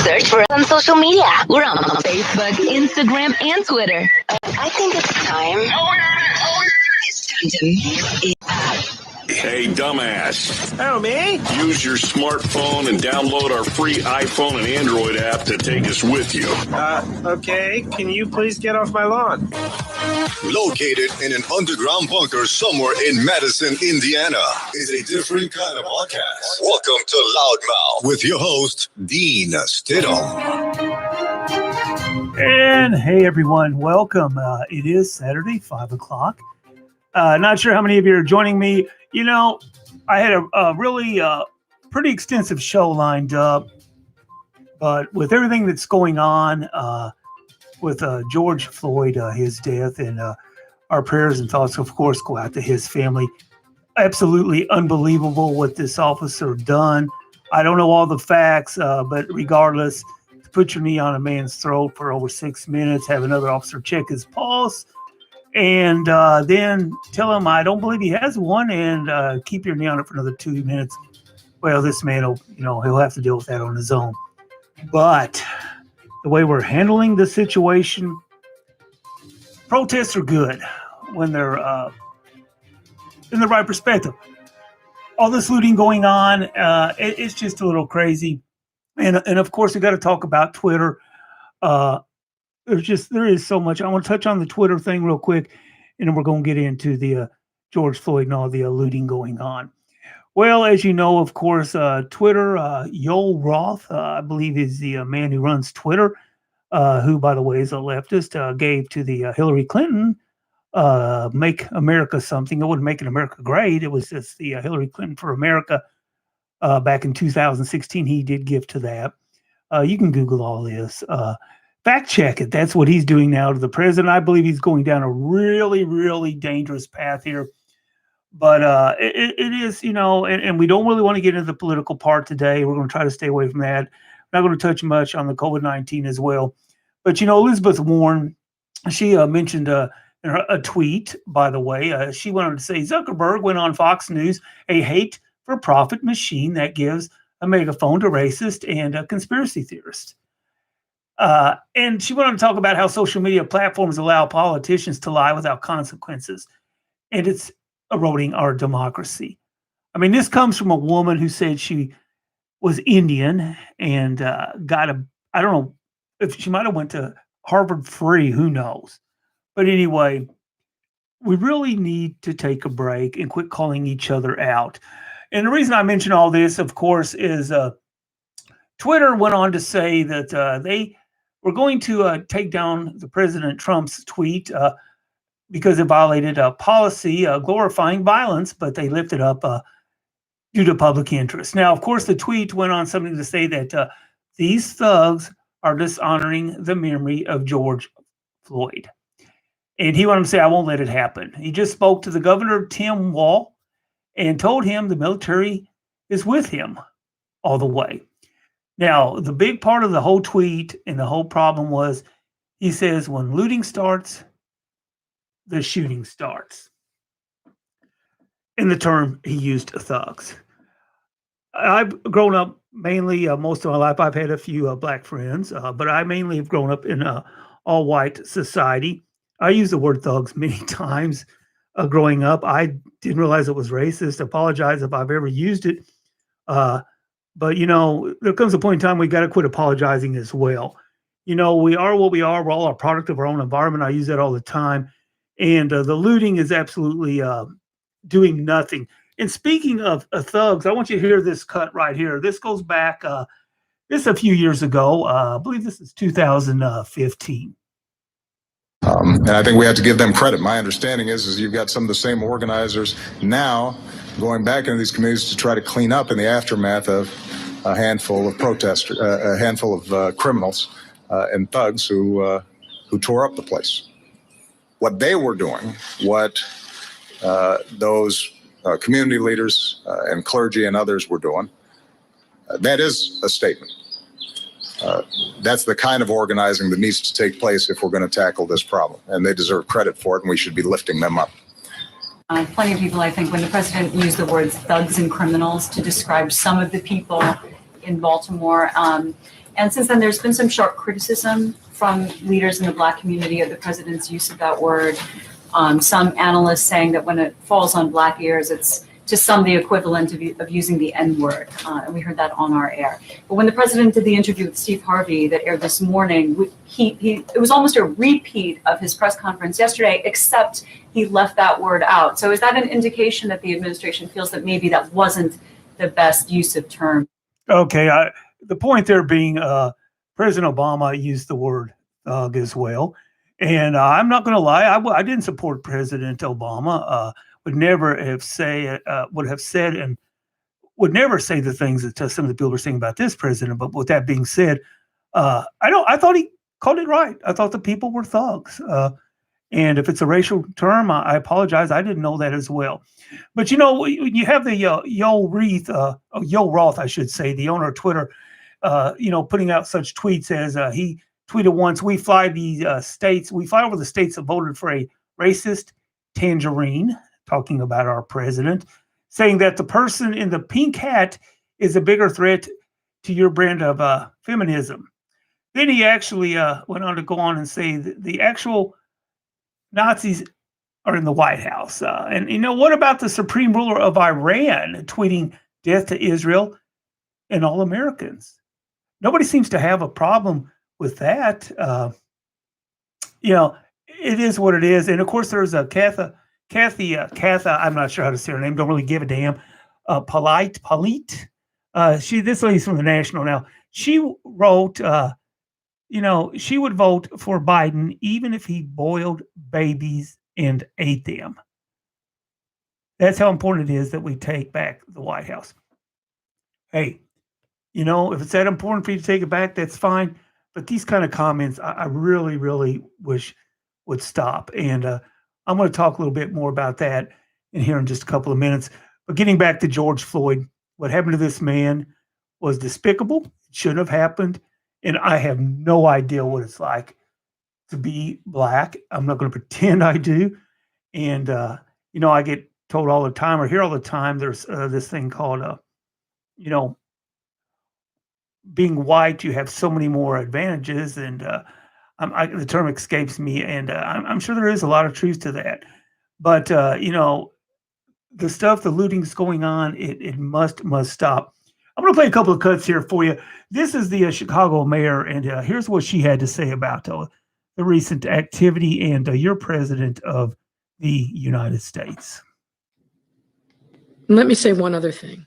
Search for us on social media. We're on Facebook, Instagram, and Twitter. I think it's time. It's time to mix it up. Hey, dumbass. Oh, me? Use your smartphone and download our free iPhone and Android app to take us with you. Okay. Can you please get off my lawn? Located in an underground bunker somewhere in Madison, Indiana, is a different kind of podcast. Welcome to Loudmouth with your host, Dean Stidham. And hey, everyone. Welcome. It is Saturday, 5 o'clock. Not sure how many of you are joining me. You know, I had a really pretty extensive show lined up, but with everything that's going on with George Floyd, his death, and our prayers and thoughts, of course, go out to his family. Absolutely unbelievable what this officer done. I don't know all the facts, but regardless, to put your knee on a man's throat for over 6 minutes, have another officer check his pulse, and then tell him, I don't believe he has one, and keep your knee on it for another 2 minutes. Well, this man will, he'll have to deal with that on his own. But the way we're handling the situation, protests are good when they're in the right perspective. All this looting going on, it's just a little crazy. And of course, we got to talk about Twitter. There is so much. I want to touch on the Twitter thing real quick, and then we're going to get into the George Floyd and all the looting going on. Well, as you know, of course, Twitter, Yoel Roth, I believe is the man who runs Twitter, who, by the way, is a leftist, gave to the Hillary Clinton, Make America Something. It wasn't Making America Great. It was just the Hillary Clinton for America. Back in 2016, he did give to that. You can Google all this. Fact check it. That's what he's doing now to the president. I believe he's going down a really, really dangerous path here. But it is, and we don't really want to get into the political part today. We're going to try to stay away from that. We're not going to touch much on the COVID-19 as well. But, Elizabeth Warren, she mentioned in a tweet, by the way, she went on to say, Zuckerberg went on Fox News, a hate-for-profit machine that gives a megaphone to racist and conspiracy theorists. And she went on to talk about how social media platforms allow politicians to lie without consequences. And it's eroding our democracy. I mean, this comes from a woman who said she was Indian and got I don't know if she might have went to Harvard free, who knows. But anyway, we really need to take a break and quit calling each other out. And the reason I mention all this, of course, is Twitter went on to say that they were going to take down the President Trump's tweet because it violated a policy glorifying violence, but they lifted up due to public interest. Now, of course, the tweet went on something to say that these thugs are dishonoring the memory of George Floyd. And he wanted to say, I won't let it happen. He just spoke to the governor, Tim Walz, and told him the military is with him all the way. Now, the big part of the whole tweet and the whole problem was, he says, when looting starts, the shooting starts. In the term, he used thugs. I've grown up mainly, most of my life, I've had a few black friends, but I mainly have grown up in all-white society. I use the word thugs many times growing up. I didn't realize it was racist. Apologize if I've ever used it. But, there comes a point in time we got to quit apologizing as well. We are what we are. We're all a product of our own environment. I use that all the time. And the looting is absolutely doing nothing. And speaking of thugs, I want you to hear this cut right here. This goes back, this is a few years ago. I believe this is 2015. And I think we have to give them credit. My understanding is you've got some of the same organizers now going back into these communities to try to clean up in the aftermath of a handful of protesters, a handful of criminals and thugs who tore up the place. What they were doing, what those community leaders and clergy and others were doing, that is a statement. That's the kind of organizing that needs to take place if we're going to tackle this problem. And they deserve credit for it, and we should be lifting them up. Plenty of people, I think, when the president used the words thugs and criminals to describe some of the people in Baltimore, And since then, there's been some sharp criticism from leaders in the Black community of the president's use of that word. Some analysts saying that when it falls on Black ears, it's to some the equivalent of using the N-word. And we heard that on our air. But when the president did the interview with Steve Harvey that aired this morning, it was almost a repeat of his press conference yesterday, except he left that word out. So is that an indication that the administration feels that maybe that wasn't the best use of term? Okay, the point there being President Obama used the word thug as well. And I'm not going to lie, I didn't support President Obama. Would never have said and would never say the things that some of the people are saying about this president. But with that being said, I thought he called it right. I thought the people were thugs. And if it's a racial term, I apologize. I didn't know that as well. But you have the Yoel Roth, I should say, the owner of Twitter, putting out such tweets as he tweeted once: "We fly over the states that voted for a racist tangerine," talking about our president, saying that the person in the pink hat is a bigger threat to your brand of feminism. Then he actually went on to go on and say that the actual Nazis are in the White House. And what about the supreme ruler of Iran tweeting death to Israel and all Americans? Nobody seems to have a problem with that. It is what it is. And of course, there's a Katha, I'm not sure how to say her name, don't really give a damn. Polite. This lady's from the National now. She wrote, she would vote for Biden even if he boiled babies and ate them. That's how important it is that we take back the White House. Hey, if it's that important for you to take it back, that's fine. But these kind of comments, I really, really wish would stop. And I'm going to talk a little bit more about that in here in just a couple of minutes. But getting back to George Floyd, what happened to this man was despicable. It shouldn't have happened. And I have no idea what it's like to be Black. I'm not going to pretend I do. And, I get told all the time or hear all the time, there's this thing called, being white, you have so many more advantages. And the term escapes me. And I'm sure there is a lot of truth to that. But, the stuff, the looting's going on, it must stop. I'm going to play a couple of cuts here for you. This is the Chicago mayor, and here's what she had to say about the recent activity and your president of the United States. Let me say one other thing.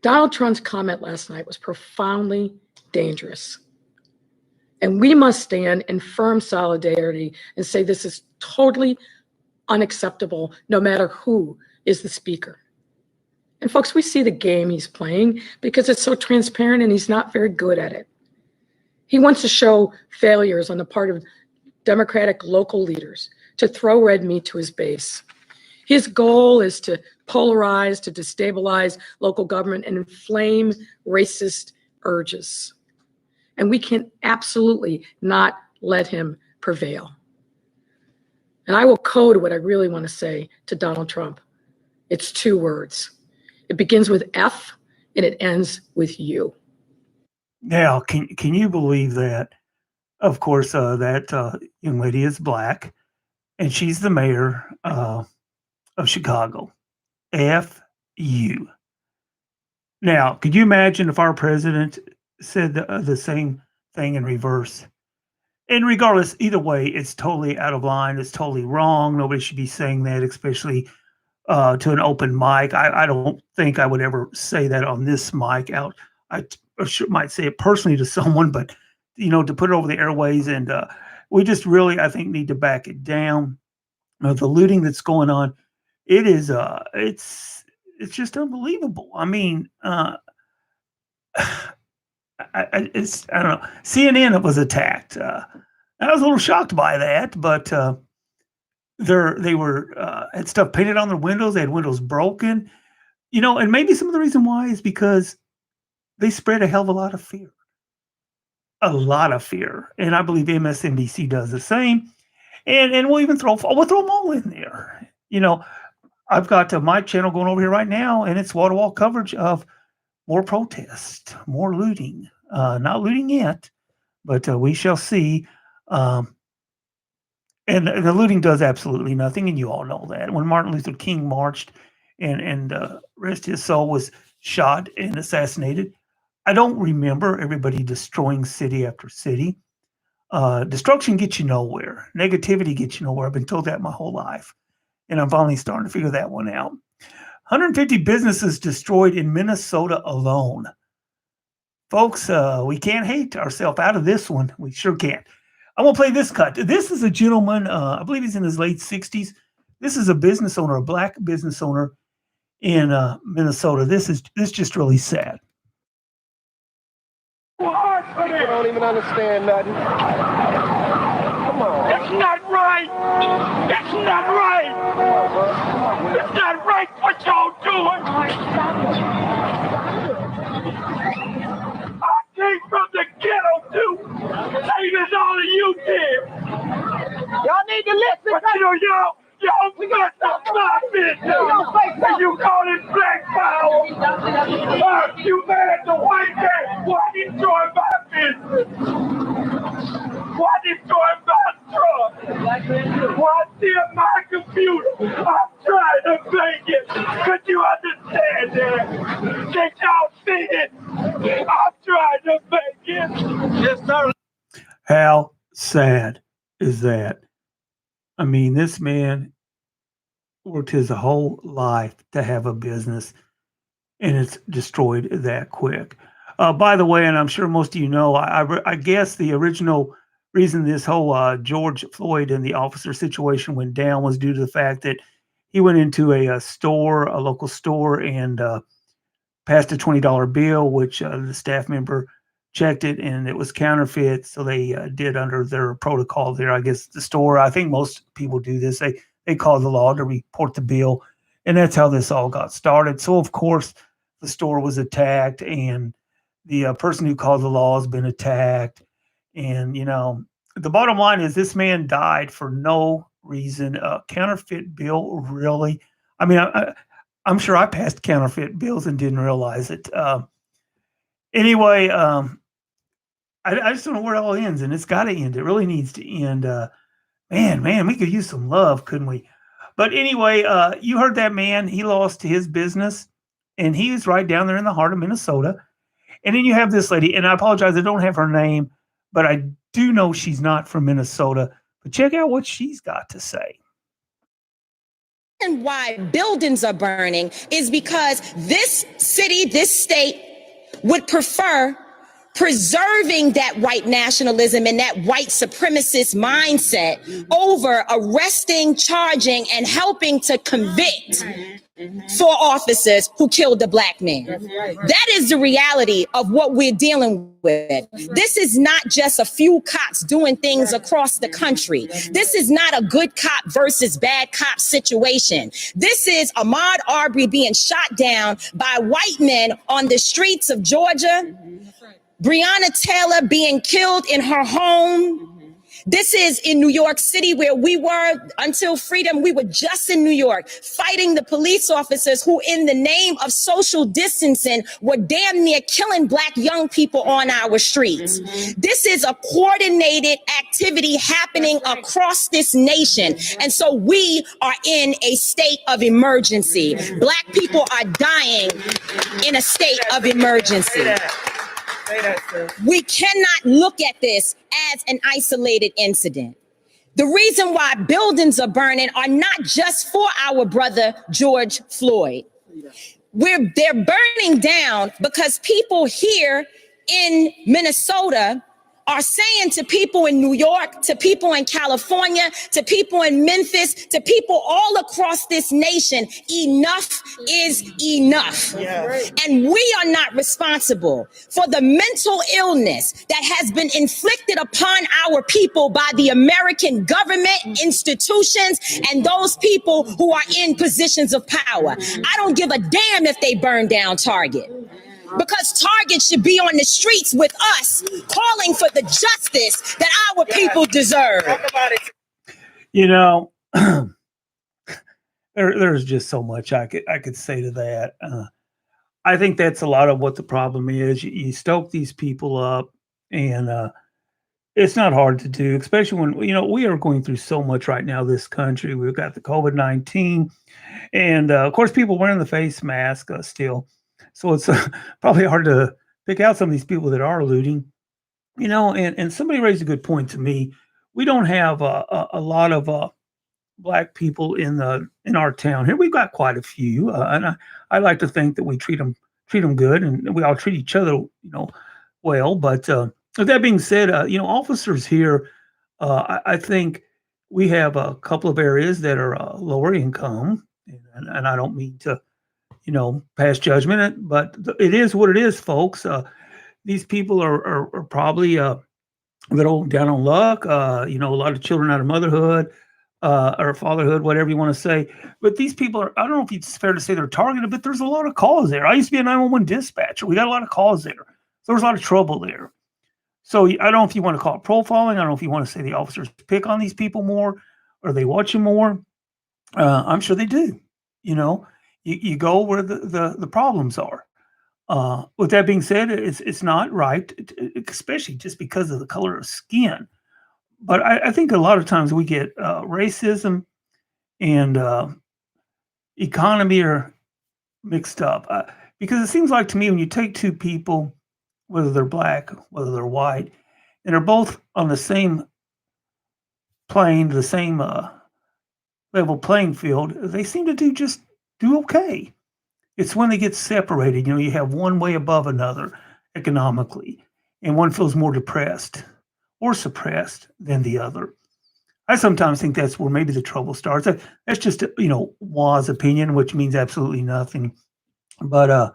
Donald Trump's comment last night was profoundly dangerous. And we must stand in firm solidarity and say this is totally unacceptable, no matter who is the speaker. And folks, we see the game he's playing because it's so transparent and he's not very good at it. He wants to show failures on the part of Democratic local leaders to throw red meat to his base. His goal is to polarize, to destabilize local government and inflame racist urges. And we can absolutely not let him prevail. And I will code what I really want to say to Donald Trump. It's 2 words. It begins with F and it ends with U. Now, can you believe that? Of course, that young lady is Black, and she's the mayor of Chicago. F-U. Now, could you imagine if our president said the same thing in reverse? And regardless, either way, it's totally out of line. It's totally wrong. Nobody should be saying that, especially to an open mic. I don't think I would ever say that on this mic out. I might say it personally to someone, but, to put it over the airways. And we just really, I think, need to back it down. The looting that's going on, it is, it's just unbelievable. I mean, I don't know. CNN was attacked. I was a little shocked by that, but they were had stuff painted on their windows. They had windows broken, and maybe some of the reason why is because they spread a hell of a lot of fear. And I believe MSNBC does the same. And we'll throw them all in there. I've got my channel going over here right now, and it's wall-to-wall coverage of more protest, more looting. Not looting yet, but we shall see. And the looting does absolutely nothing, and you all know that. When Martin Luther King marched and rest his soul, was shot and assassinated, I don't remember everybody destroying city after city. Destruction gets you nowhere. Negativity gets you nowhere. I've been told that my whole life, and I'm finally starting to figure that one out. 150 businesses destroyed in Minnesota alone. Folks, we can't hate ourselves out of this one. We sure can't. I'm going to play this cut. This is a gentleman, I believe he's in his late 60s. This is a business owner, a black business owner in Minnesota. This is just really sad. I don't even understand nothing. Come on. That's not right. That's not right. That's not right what y'all doing. I came from the ghetto too. Same as all of you did. Y'all need to listen. But you know, y'all messed up my business. And you call it black power. You mad at the white man. Why destroy my business? Why destroy my truck? Why steal my computer? I'm trying to make it. Could you understand that? Can't y'all see it? I'm trying to make it. Yes, sir. How sad is that? I mean, this man worked his whole life to have a business, and it's destroyed that quick. By the way, and I'm sure most of you know, I guess the original reason this whole George Floyd and the officer situation went down was due to the fact that he went into a store, a local store, and passed a $20 bill, which the staff member checked it, and it was counterfeit. So they did under their protocol there. I guess the store, I think most people do this. They call the law to report the bill, and that's how this all got started. So of course, the store was attacked, and the person who called the law has been attacked. And you know, the bottom line is this man died for no reason. Counterfeit bill, really? I mean, I'm sure I passed counterfeit bills and didn't realize it. Anyway, I just don't know where it all ends, and it's got to end. It really needs to end. Man, we could use some love, couldn't we? But anyway, you heard that man. He lost his business, and he was right down there in the heart of Minnesota. And then you have this lady, and I apologize, I don't have her name, but I do know she's not from Minnesota. But check out what she's got to say. And why buildings are burning is because this city, this state would prefer preserving that white nationalism and that white supremacist mindset over arresting, charging, and helping to convict 4 officers who killed a black man. That is the reality of what we're dealing with. This is not just a few cops doing things across the country. This is not a good cop versus bad cop situation. This is Ahmaud Arbery being shot down by white men on the streets of Georgia. Breonna Taylor being killed in her home. This is in New York City, where we were until freedom. We were just in New York fighting the police officers who, in the name of social distancing, were damn near killing black young people on our streets. This is a coordinated activity happening across this nation. And so we are in a state of emergency. Black people are dying in a state of emergency. We cannot look at this as an isolated incident. The reason why buildings are burning are not just for our brother George Floyd. They're burning down because people here in Minnesota are saying to people in New York, to people in California, to people in Memphis, to people all across this nation, enough is enough. Yes. And we are not responsible for the mental illness that has been inflicted upon our people by the American government, institutions, and those people who are in positions of power. I don't give a damn if they burn down Target. Because Target should be on the streets with us, calling for the justice that our people deserve. You know, there's just so much I could say to that. I think that's a lot of what the problem is. You stoke these people up, and it's not hard to do, especially when we are going through so much right now. This country, we've got the COVID-19, and of course, people wearing the face mask still. So it's probably hard to pick out some of these people that are looting. And somebody raised a good point to me. We don't have a lot of black people in our town here. We've got quite a few, and I like to think that we treat them good, and we all treat each other, well. But with that being said, officers here, I think we have a couple of areas that are lower income, and I don't mean to, pass judgment, but it is what it is, folks. These people are probably a little down on luck. A lot of children out of motherhood or fatherhood, whatever you want to say. But these people are, I don't know if it's fair to say they're targeted, but there's a lot of calls there. I used to be a 911 dispatcher. We got a lot of calls there. So there's a lot of trouble there. So I don't know if you want to call it profiling. I don't know if you want to say the officers pick on these people more or they watch them more. I'm sure they do. You go where the problems are. With that being said, it's not right, especially just because of the color of skin. But I think a lot of times we get racism and economy are mixed up because it seems like to me when you take two people, whether they're black, whether they're white, and they're both on the same plane, the same level playing field, they seem to do okay. It's when they get separated, you have one way above another economically, and one feels more depressed or suppressed than the other. I sometimes think that's where maybe the trouble starts. That's just, Wa's opinion, which means absolutely nothing. But, the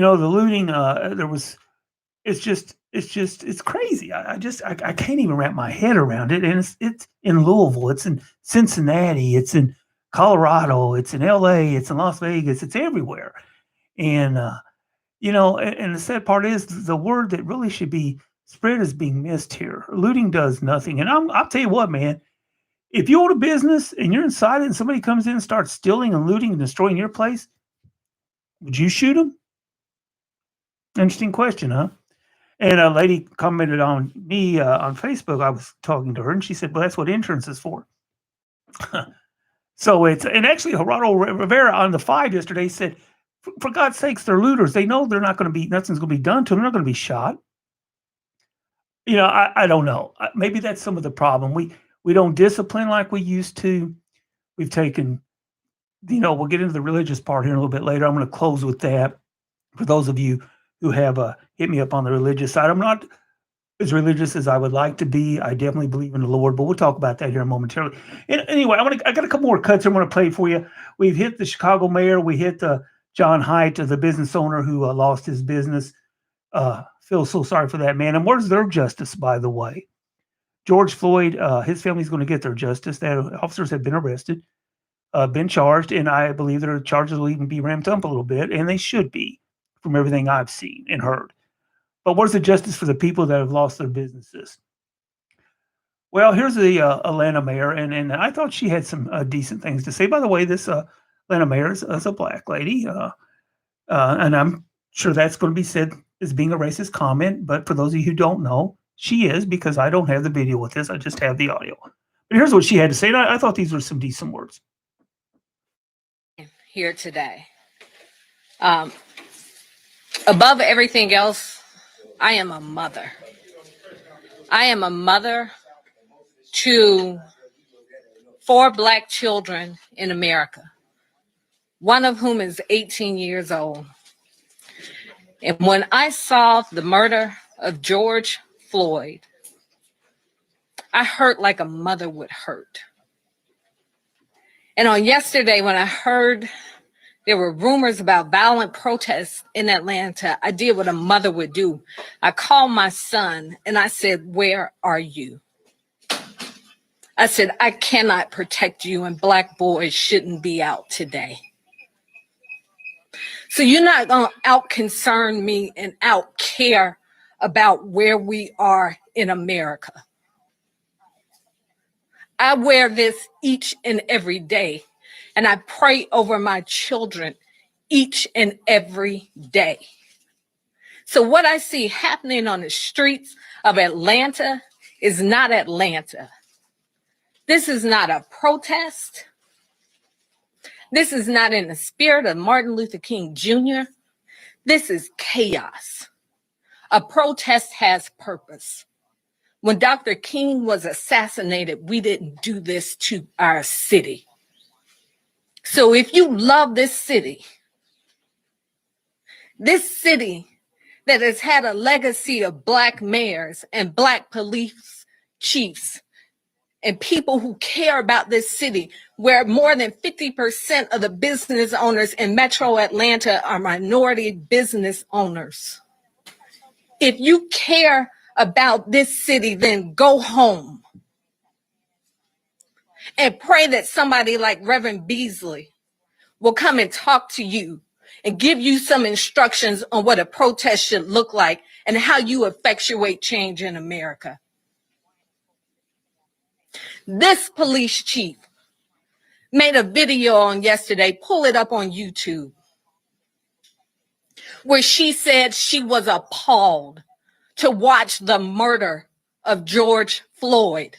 looting, it's crazy. I can't even wrap my head around it. And it's in Louisville, it's in Cincinnati, it's in Colorado, it's in LA, it's in Las Vegas, it's everywhere. And, and the sad part is the word that really should be spread is being missed here. Looting does nothing. And I'll tell you what, man, if you own a business and you're inside it and somebody comes in and starts stealing and looting and destroying your place, would you shoot them? Interesting question, huh? And a lady commented on me on Facebook. I was talking to her and she said, well, that's what insurance is for. So and actually Gerardo Rivera on the 5 yesterday said, for God's sakes, they're looters. They know they're not going to be, nothing's going to be done to them. They're not going to be shot. I don't know. Maybe that's some of the problem. We don't discipline like we used to. We've taken, we'll get into the religious part here a little bit later. I'm going to close with that. For those of you who have hit me up on the religious side, I'm not as religious as I would like to be. I definitely believe in the Lord, but we'll talk about that here momentarily. And anyway, I got a couple more cuts I'm going to play for you. We've hit the Chicago mayor. We hit John Haidt, the business owner who lost his business. Feel so sorry for that man. And where's their justice, by the way? George Floyd, his family's going to get their justice. The officers have been arrested, been charged, and I believe their charges will even be ramped up a little bit, and they should be from everything I've seen and heard. But where's the justice for the people that have lost their businesses? Well, here's the Atlanta mayor, and I thought she had some decent things to say. By the way, this Atlanta mayor is a black lady, and I'm sure that's going to be said as being a racist comment, but for those of you who don't know, she is, because I don't have the video with this. I just have the audio. But here's what she had to say. And I thought these were some decent words. Here today. Above everything else, I am a mother. I am a mother to 4 black children in America, one of whom is 18 years old. And when I saw the murder of George Floyd, I hurt like a mother would hurt. And on yesterday, when I heard there were rumors about violent protests in Atlanta, I did what a mother would do. I called my son and I said, where are you? I said, I cannot protect you, and black boys shouldn't be out today. So you're not going to out-concern me and out-care about where we are in America. I wear this each and every day, and I pray over my children each and every day. So what I see happening on the streets of Atlanta is not Atlanta. This is not a protest. This is not in the spirit of Martin Luther King Jr. This is chaos. A protest has purpose. When Dr. King was assassinated, we didn't do this to our city. So if you love this city that has had a legacy of Black mayors and Black police chiefs and people who care about this city, where more than 50% of the business owners in Metro Atlanta are minority business owners. If you care about this city, then go home and pray that somebody like Reverend Beasley will come and talk to you and give you some instructions on what a protest should look like and how you effectuate change in America. This police chief made a video on yesterday, pull it up on YouTube, where she said she was appalled to watch the murder of George Floyd.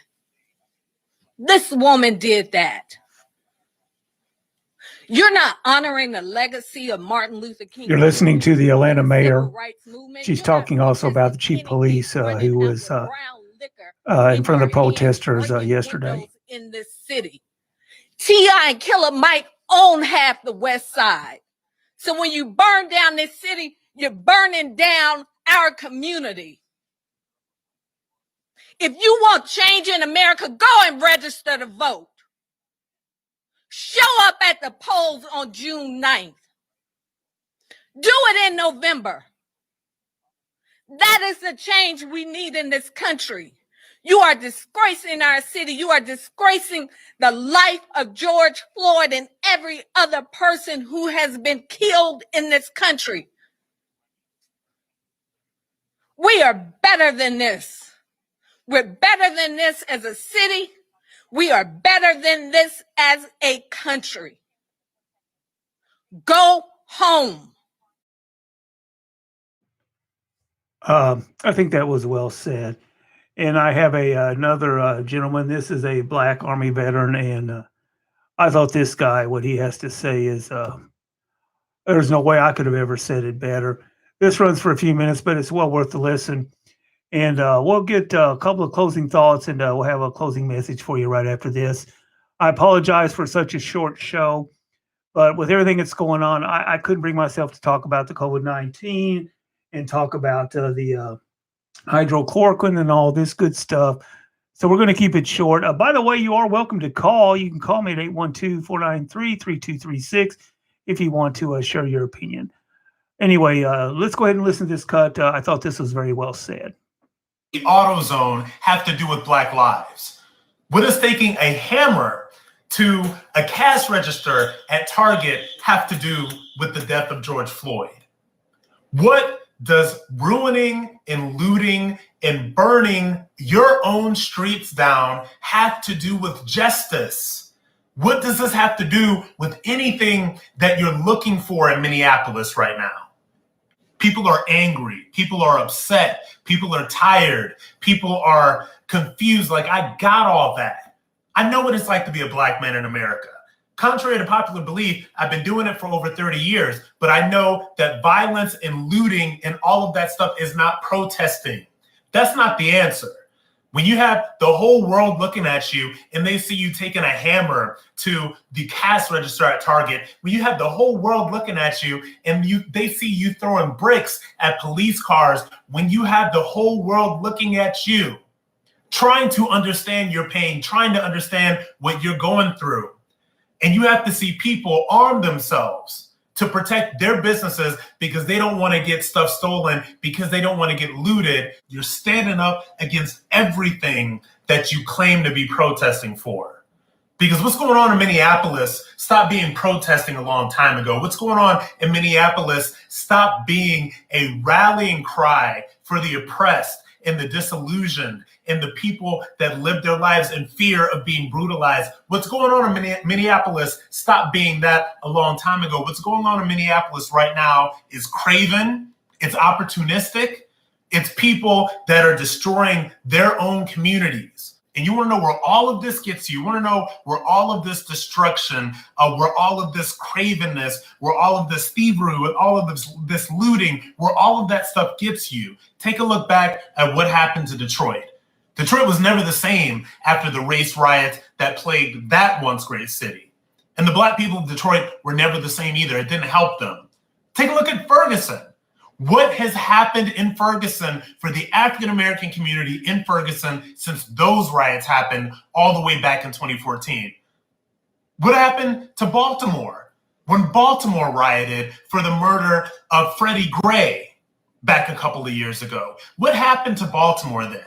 This woman did that. You're not honoring the legacy of Martin Luther King. You're listening to the Atlanta mayor. She's talking also about the chief police who was in front of the protesters yesterday. In this city, T.I. and Killer Mike own half the West Side. So when you burn down this city, you're burning down our community. If you want change in America, go and register to vote. Show up at the polls on June 9th. Do it in November. That is the change we need in this country. You are disgracing our city. You are disgracing the life of George Floyd and every other person who has been killed in this country. We are better than this. We're better than this as a city. We are better than this as a country. Go home. I think that was well said. And I have another gentleman. This is a Black Army veteran, and I thought this guy, what he has to say is, there's no way I could have ever said it better. This runs for a few minutes, but it's well worth the listen. And we'll get a couple of closing thoughts, and we'll have a closing message for you right after this. I apologize for such a short show, but with everything that's going on, I couldn't bring myself to talk about the COVID-19 and talk about the hydrochloroquine and all this good stuff. So we're going to keep it short. By the way, you are welcome to call. You can call me at 812-493-3236 if you want to share your opinion. Anyway, let's go ahead and listen to this cut. I thought this was very well said. The AutoZone have to do with Black lives? What does taking a hammer to a cash register at Target have to do with the death of George Floyd? What does ruining and looting and burning your own streets down have to do with justice? What does this have to do with anything that you're looking for in Minneapolis right now? People are angry. People are upset. People are tired. People are confused. Like, I got all that. I know what it's like to be a Black man in America. Contrary to popular belief, I've been doing it for over 30 years, but I know that violence and looting and all of that stuff is not protesting. That's not the answer. When you have the whole world looking at you and they see you taking a hammer to the cash register at Target, when you have the whole world looking at you and they see you throwing bricks at police cars, when you have the whole world looking at you, trying to understand your pain, trying to understand what you're going through, and you have to see people arm themselves to protect their businesses because they don't want to get stuff stolen, because they don't want to get looted. You're standing up against everything that you claim to be protesting for. Because what's going on in Minneapolis stopped being protesting a long time ago. What's going on in Minneapolis stopped being a rallying cry for the oppressed and the disillusioned and the people that live their lives in fear of being brutalized. What's going on in Minneapolis stopped being that a long time ago. What's going on in Minneapolis right now is craven, it's opportunistic, it's people that are destroying their own communities. And you want to know where all of this gets you. You want to know where all of this destruction, where all of this cravenness, where all of this thievery, where all of this looting, where all of that stuff gets you. Take a look back at what happened to Detroit. Detroit was never the same after the race riots that plagued that once great city. And the Black people of Detroit were never the same either. It didn't help them. Take a look at Ferguson. What has happened in Ferguson for the African-American community in Ferguson since those riots happened all the way back in 2014? What happened to Baltimore when Baltimore rioted for the murder of Freddie Gray back a couple of years ago? What happened to Baltimore then?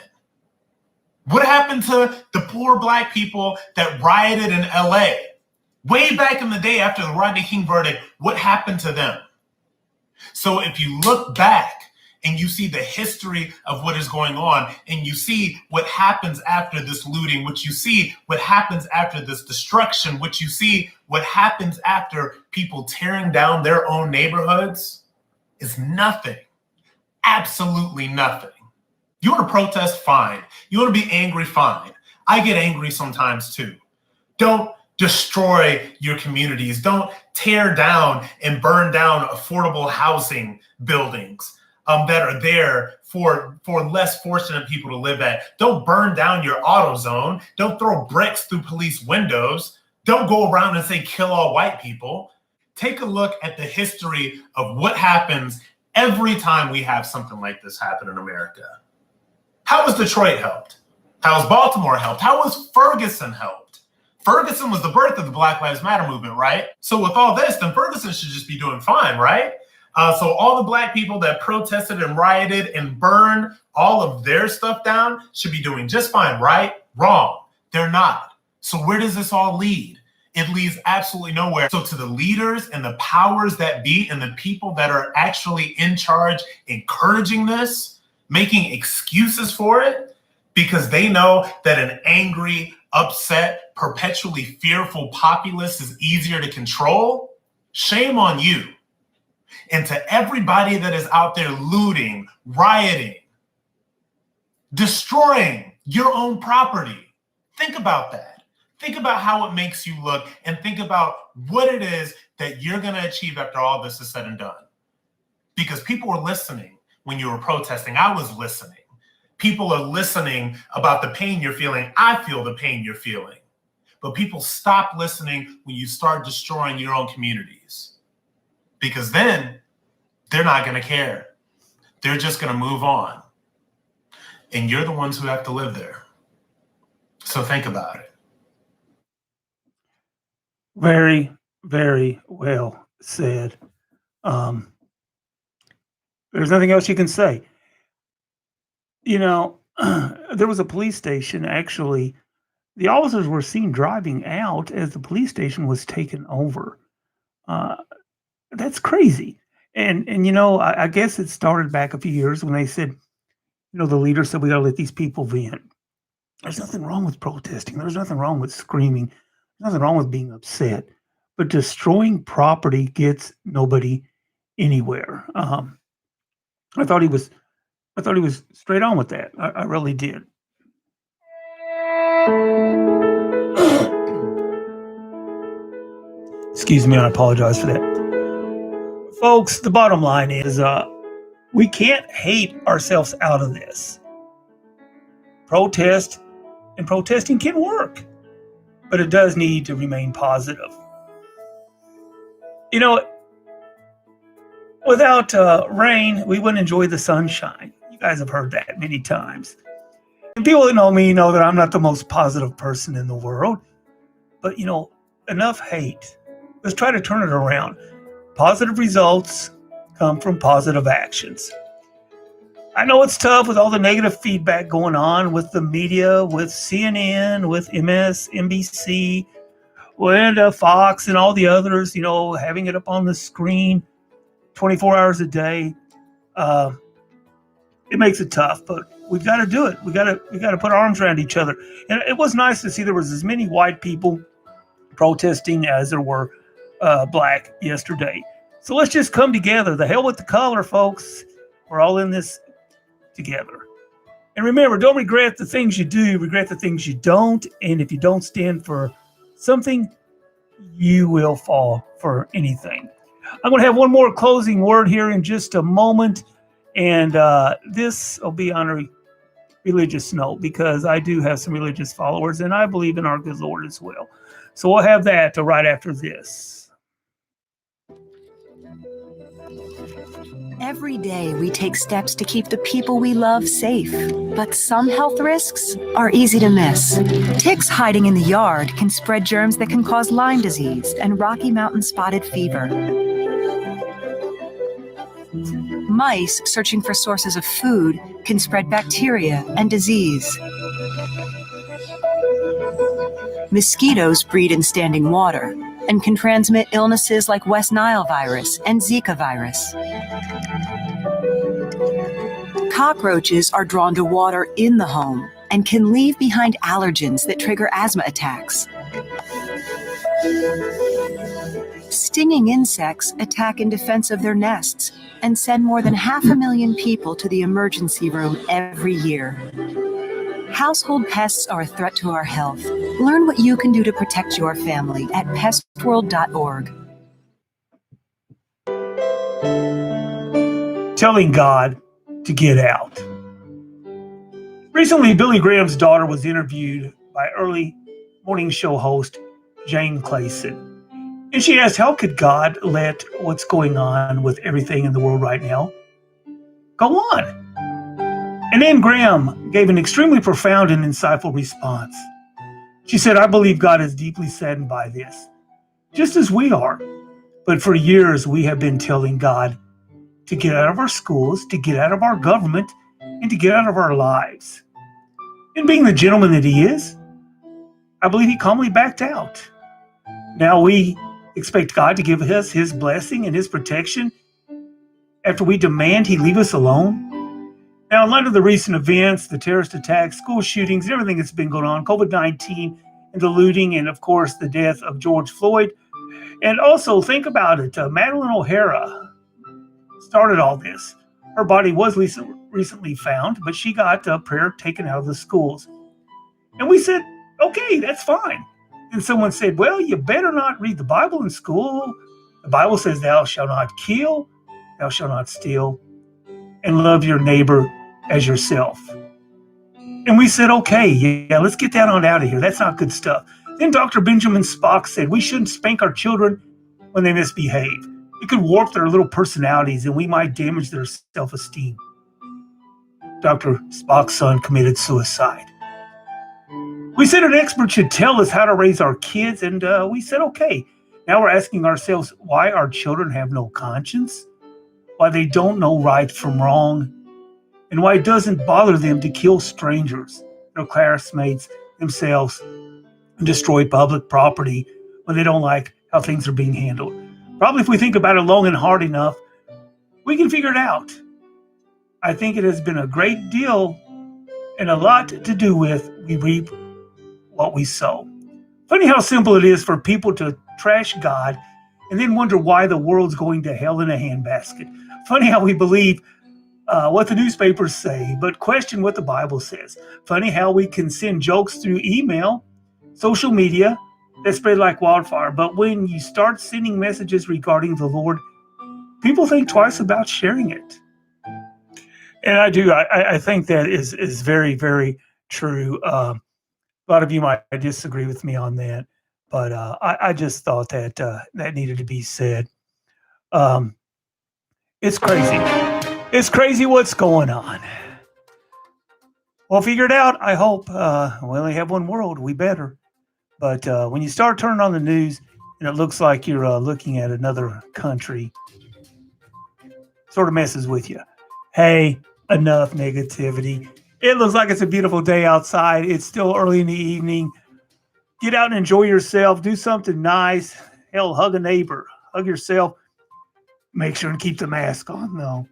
What happened to the poor Black people that rioted in LA? Way back in the day after the Rodney King verdict, what happened to them? So if you look back and you see the history of what is going on, and you see what happens after this looting, what you see what happens after this destruction, what you see what happens after people tearing down their own neighborhoods, is nothing. Absolutely nothing. You want to protest? Fine. You want to be angry? Fine. I get angry sometimes too. Don't destroy your communities. Don't tear down and burn down affordable housing buildings that are there for less fortunate people to live at. Don't burn down your auto zone. Don't throw bricks through police windows. Don't go around and say kill all white people. Take a look at the history of what happens every time we have something like this happen in America. How was Detroit helped? How was Baltimore helped? How was Ferguson helped? Ferguson was the birth of the Black Lives Matter movement, right? So with all this, then Ferguson should just be doing fine, right? So all the Black people that protested and rioted and burned all of their stuff down should be doing just fine, right? Wrong. They're not. So where does this all lead? It leads absolutely nowhere. So to the leaders and the powers that be and the people that are actually in charge encouraging this, making excuses for it, because they know that an angry, upset, perpetually fearful populace is easier to control, shame on you. And to everybody that is out there looting, rioting, destroying your own property, think about that. Think about how it makes you look, and think about what it is that you're going to achieve after all this is said and done. Because people were listening when you were protesting. I was listening. People are listening about the pain you're feeling. I feel the pain you're feeling. But people stop listening when you start destroying your own communities. Because then they're not going to care. They're just going to move on. And you're the ones who have to live there. So think about it. Very, very well said. There's nothing else you can say. You know, there was a police station, actually. The officers were seen driving out as the police station was taken over. That's crazy. And you know, I guess it started back a few years when they said, you know, the leader said, we got to let these people vent. There's nothing wrong with protesting. There's nothing wrong with screaming. There's nothing wrong with being upset. But destroying property gets nobody anywhere. I thought he was straight on with that. I really did. Excuse me, I apologize for that. Folks, the bottom line is we can't hate ourselves out of this. Protest and protesting can work, but it does need to remain positive. You know, without rain, we wouldn't enjoy the sunshine. You guys have heard that many times. And people that know me know that I'm not the most positive person in the world. But, you know, enough hate. Let's try to turn it around. Positive results come from positive actions. I know it's tough with all the negative feedback going on with the media, with CNN, with MSNBC, and Fox and all the others, you know, having it up on the screen 24 hours a day. it makes it tough, but we've got to do it. We got to put our arms around each other. And it was nice to see there was as many white people protesting as there were black yesterday. So let's just come together. The hell with the color, folks. We're all in this together. And remember, don't regret the things you do, regret the things you don't. And if you don't stand for something, you will fall for anything. I'm going to have one more closing word here in just a moment. And this will be on a religious note because I do have some religious followers and I believe in our good Lord as well. So we'll have that right after this. Every day we take steps to keep the people we love safe, but some health risks are easy to miss. Ticks hiding in the yard can spread germs that can cause Lyme disease and Rocky Mountain spotted fever. Mice searching for sources of food can spread bacteria and disease. Mosquitoes breed in standing water and can transmit illnesses like West Nile virus and Zika virus. Cockroaches are drawn to water in the home and can leave behind allergens that trigger asthma attacks. Stinging insects attack in defense of their nests and send more than 500,000 people to the emergency room every year. Household pests are a threat to our health. Learn what you can do to protect your family at pestworld.org. Telling God to get out. Recently, Billy Graham's daughter was interviewed by early morning show host Jane Clayson. And she asked, how could God let what's going on with everything in the world right now go on? And then Graham gave an extremely profound and insightful response. She said, I believe God is deeply saddened by this, just as we are. But for years, we have been telling God to get out of our schools, to get out of our government, and to get out of our lives. And being the gentleman that he is, I believe he calmly backed out. Now we expect God to give us his blessing and his protection after we demand he leave us alone. Now, in light of the recent events, the terrorist attacks, school shootings, and everything that's been going on, COVID-19 and the looting, and of course, the death of George Floyd. And also, think about it, Madeline O'Hara started all this. Her body was recently found, but she got prayer taken out of the schools. And we said, okay, that's fine. And someone said, well, you better not read the Bible in school. The Bible says, thou shalt not kill, thou shalt not steal, and love your neighbor as yourself. And we said, okay, yeah, let's get that on out of here. That's not good stuff. Then Dr. Benjamin Spock said, we shouldn't spank our children when they misbehave. It could warp their little personalities and we might damage their self-esteem. Dr. Spock's son committed suicide. We said an expert should tell us how to raise our kids, and we said, okay. Now we're asking ourselves why our children have no conscience, why they don't know right from wrong, and why it doesn't bother them to kill strangers, their classmates, themselves, and destroy public property when they don't like how things are being handled. Probably if we think about it long and hard enough, we can figure it out. I think it has been a great deal and a lot to do with we reap what we sow. Funny how simple it is for people to trash God and then wonder why the world's going to hell in a handbasket. Funny how we believe what the newspapers say, but question what the Bible says. Funny how we can send jokes through email, social media, that spread like wildfire. But when you start sending messages regarding the Lord, people think twice about sharing it. And I do. I think that is very, very true. A lot of you might disagree with me on that, but I just thought that that needed to be said. It's crazy. It's crazy what's going on. Well, figure it out. I hope. We only have one world. We better. But when you start turning on the news and it looks like you're looking at another country, sort of messes with you. Hey, enough negativity. It looks like it's a beautiful day outside. It's still early in the evening. Get out and enjoy yourself. Do something nice. Hell, hug a neighbor. Hug yourself. Make sure and keep the mask on, though.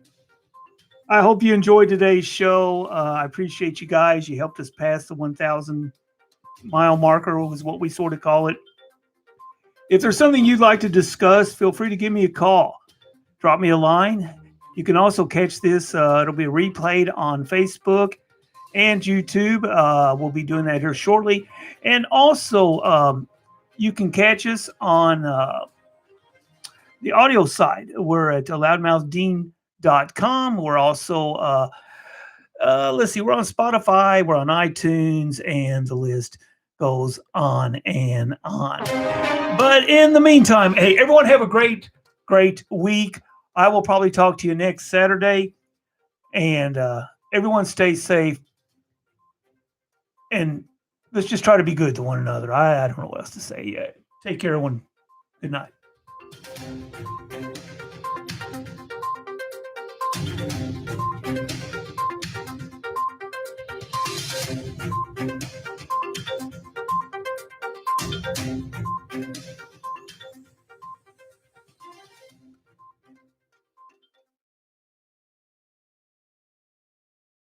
I hope you enjoyed today's show. I appreciate you guys. You helped us pass the 1,000 mile marker, was what we sort of call it. If there's something you'd like to discuss, feel free to give me a call. Drop me a line. You can also catch this. It'll be replayed on Facebook and YouTube. We'll be doing that here shortly. And also, you can catch us on the audio side. We're at loudmouthdean.com. We're also, let's see, we're on Spotify, we're on iTunes, and the list goes on and on. But in the meantime, hey, everyone have a great week. I will probably talk to you next Saturday. And everyone stay safe. And let's just try to be good to one another. I don't know what else to say yet. Take care, everyone. Good night.